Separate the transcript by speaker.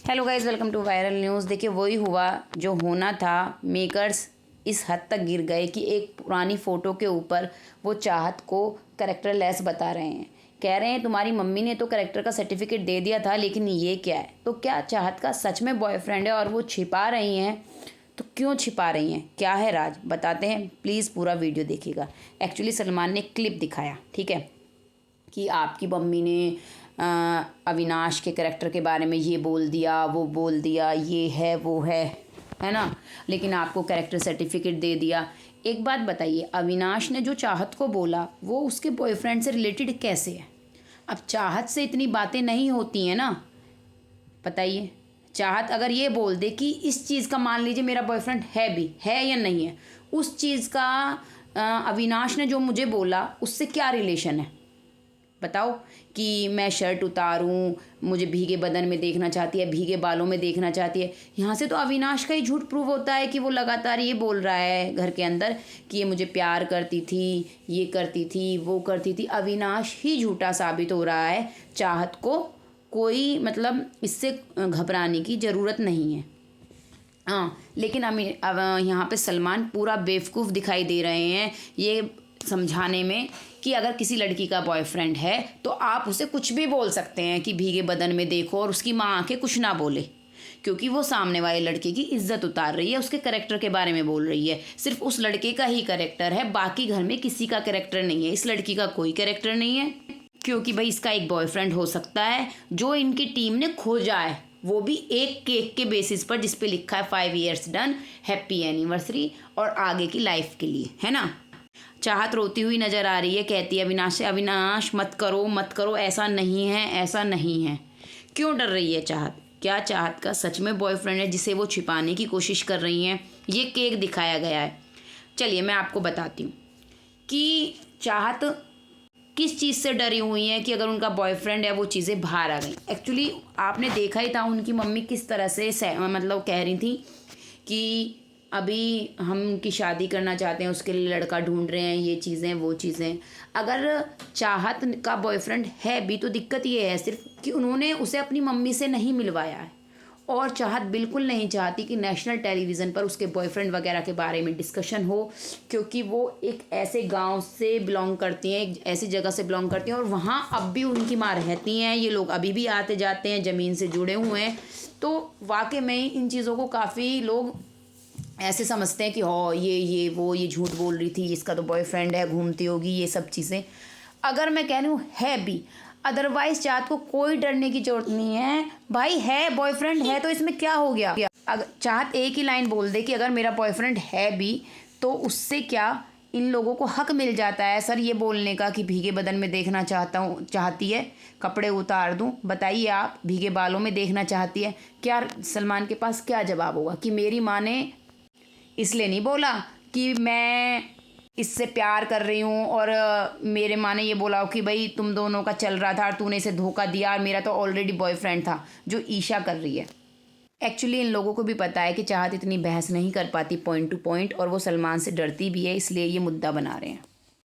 Speaker 1: Hello guys, welcome to viral news. देखिए वही हुआ जो होना था। मेकर्स इस हद तक गिर गए कि एक पुरानी फ़ोटो के ऊपर वो चाहत को करेक्टर लेस बता रहे हैं। कह रहे हैं तुम्हारी मम्मी ने तो करेक्टर का सर्टिफिकेट दे दिया था, लेकिन ये क्या है? तो क्या चाहत का सच में बॉयफ्रेंड है और वो छिपा रही हैं? तो क्यों छिपा रही हैं? क्या है राज, बताते हैं। प्लीज़ पूरा वीडियो देखिएगा। एक्चुअली सलमान ने क्लिप दिखाया, ठीक है, कि आपकी मम्मी ने अविनाश के करैक्टर के बारे में ये बोल दिया, वो बोल दिया, ये है वो है ना, लेकिन आपको करैक्टर सर्टिफिकेट दे दिया। एक बात बताइए, अविनाश ने जो चाहत को बोला वो उसके बॉयफ्रेंड से रिलेटेड कैसे है? अब चाहत से इतनी बातें नहीं होती हैं ना, बताइए। चाहत अगर ये बोल दे कि इस चीज़ का, मान लीजिए मेरा बॉयफ्रेंड है भी है या नहीं है, उस चीज़ का अविनाश ने जो मुझे बोला उससे क्या रिलेशन है? बताओ। कि मैं शर्ट उतारूं, मुझे भीगे बदन में देखना चाहती है, भीगे बालों में देखना चाहती है। यहाँ से तो अविनाश का ही झूठ प्रूव होता है कि वो लगातार ये बोल रहा है घर के अंदर कि ये मुझे प्यार करती थी, ये करती थी, वो करती थी। अविनाश ही झूठा साबित हो रहा है। चाहत को कोई मतलब इससे घबराने की ज़रूरत नहीं है। हाँ, लेकिन अब यहाँ पे सलमान पूरा बेवकूफ़ दिखाई दे रहे हैं ये समझाने में कि अगर किसी लड़की का बॉयफ्रेंड है तो आप उसे कुछ भी बोल सकते हैं कि भीगे बदन में देखो, और उसकी माँ आके कुछ ना बोले, क्योंकि वो सामने वाले लड़के की इज्जत उतार रही है, उसके करैक्टर के बारे में बोल रही है। सिर्फ उस लड़के का ही करैक्टर है, बाकी घर में किसी का करैक्टर नहीं है। इस लड़की का कोई करैक्टर नहीं है, क्योंकि भाई इसका एक बॉयफ्रेंड हो सकता है जो इनकी टीम ने खोजा है, वो भी एक केक के बेसिस पर जिस पे लिखा है 5 years डन, हैप्पी एनिवर्सरी, और आगे की लाइफ के लिए, है ना। चाहत रोती हुई नज़र आ रही है, कहती है अविनाश से, अविनाश मत करो मत करो, ऐसा नहीं है, ऐसा नहीं है। क्यों डर रही है चाहत? क्या चाहत का सच में बॉयफ्रेंड है जिसे वो छिपाने की कोशिश कर रही हैं? ये केक दिखाया गया है। चलिए मैं आपको बताती हूँ कि चाहत किस चीज़ से डरी हुई हैं कि अगर उनका बॉयफ्रेंड है वो चीज़ें बाहर आ गई। एक्चुअली आपने देखा ही था उनकी मम्मी किस तरह से मतलब कह रही थी कि अभी हम उनकी शादी करना चाहते हैं, उसके लिए लड़का ढूंढ रहे हैं, ये चीज़ें वो चीज़ें। अगर चाहत का बॉयफ्रेंड है भी तो दिक्कत ये है सिर्फ कि उन्होंने उसे अपनी मम्मी से नहीं मिलवाया है, और चाहत बिल्कुल नहीं चाहती कि नेशनल टेलीविज़न पर उसके बॉयफ्रेंड वगैरह के बारे में डिस्कशन हो, क्योंकि वो एक ऐसे गांव से बिलोंग करती हैं, एक ऐसी जगह से बिलोंग करती हैं, और वहाँ अब भी उनकी माँ रहती हैं। ये लोग अभी भी आते जाते हैं, ज़मीन से जुड़े हुए हैं। तो वाकई में इन चीज़ों को काफ़ी लोग ऐसे समझते हैं कि हो ये वो ये झूठ बोल रही थी, इसका तो बॉयफ्रेंड है, घूमती होगी, ये सब चीज़ें। अगर मैं कह रही हूँ है भी, अदरवाइज चाहत को कोई डरने की जरूरत नहीं है। भाई है, बॉयफ्रेंड है तो इसमें क्या हो गया? अगर चाहत एक ही लाइन बोल दे कि अगर मेरा बॉयफ्रेंड है भी, तो उससे क्या इन लोगों को हक मिल जाता है सर ये बोलने का कि भीगे बदन में देखना चाहती है, कपड़े उतार दूं? बताइए आप, भीगे बालों में देखना चाहती है? क्या सलमान के पास क्या जवाब होगा कि मेरी माँ ने इसलिए नहीं बोला कि मैं इससे प्यार कर रही हूँ, और मेरे माँ ने ये बोला हो कि भाई तुम दोनों का चल रहा था और तूने इसे धोखा दिया, और मेरा तो ऑलरेडी बॉयफ्रेंड था, जो ईशा कर रही है। एक्चुअली इन लोगों को भी पता है कि चाहत इतनी बहस नहीं कर पाती पॉइंट टू पॉइंट, और वो सलमान से डरती भी है, इसलिए ये मुद्दा बना रहे हैं।